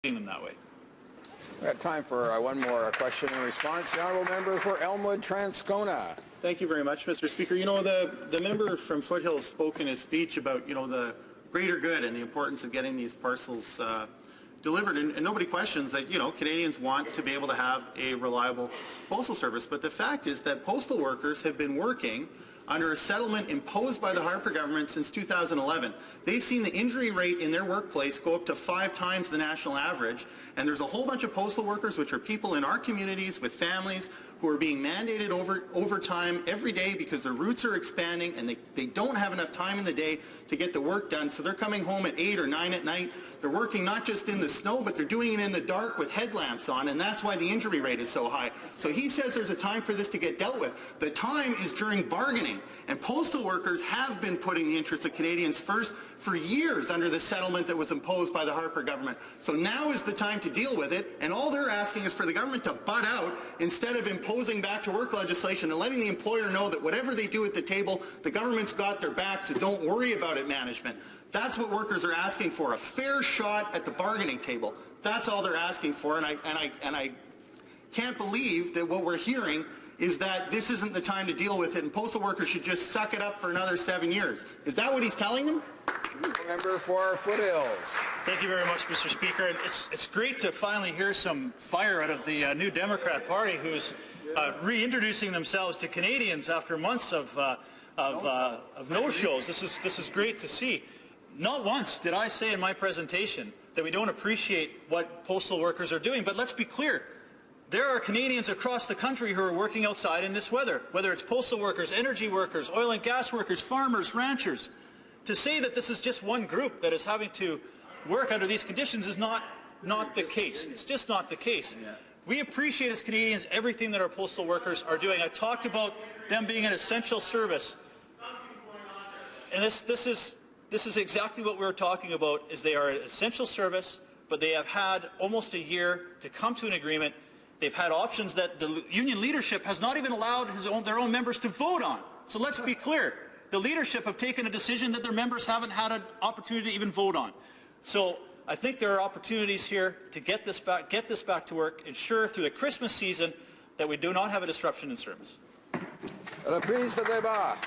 them that way. We have time for one more question and response. The honourable member for Elmwood Transcona. Thank you very much, Mr. Speaker. You know, the member from Foothills spoke in his speech about, you know, the greater good and the importance of getting these parcels delivered, and nobody questions that, you know, Canadians want to be able to have a reliable postal service. But the fact is that postal workers have been working under a settlement imposed by the Harper government since 2011. They've seen the injury rate in their workplace go up to 5 times the national average, and there's a whole bunch of postal workers, which are people in our communities with families, who are being mandated overtime every day because their routes are expanding and they don't have enough time in the day to get the work done. So they're coming home at 8 or 9 at night. They're working not just in the snow, but they're doing it in the dark with headlamps on, and that's why the injury rate is so high. So he says there's a time for this to get dealt with. The time is during bargaining, and postal workers have been putting the interests of Canadians first for years under the settlement that was imposed by the Harper government. So now is the time to deal with it, and all they're asking is for the government to butt out instead of imposing back to work legislation and letting the employer know that whatever they do at the table, the government's got their back, so don't worry about it, management. That's what workers are asking for, a fair shot at the bargaining table. That's all they're asking for, and I can't believe that what we're hearing is that this isn't the time to deal with it and postal workers should just suck it up for another 7 years. Is that what he's telling them? Member for Foothills. Thank you very much, Mr. Speaker. And it's great to finally hear some fire out of the New Democrat Party, who's reintroducing themselves to Canadians after months of no-shows. This is great to see. Not once did I say in my presentation that we don't appreciate what postal workers are doing, but let's be clear. There are Canadians across the country who are working outside in this weather, whether it's postal workers, energy workers, oil and gas workers, farmers, ranchers. To say that this is just one group that is having to work under these conditions is not the case. It's just not the case. We appreciate as Canadians everything that our postal workers are doing. I talked about them being an essential service. And this is exactly what we're talking about, is they are an essential service, but they have had almost a year to come to an agreement. They've had options that the union leadership has not even allowed their own members to vote on. So let's be clear. The leadership have taken a decision that their members haven't had an opportunity to even vote on. So I think there are opportunities here to get this back to work, ensure through the Christmas season that we do not have a disruption in service. Please, the débat.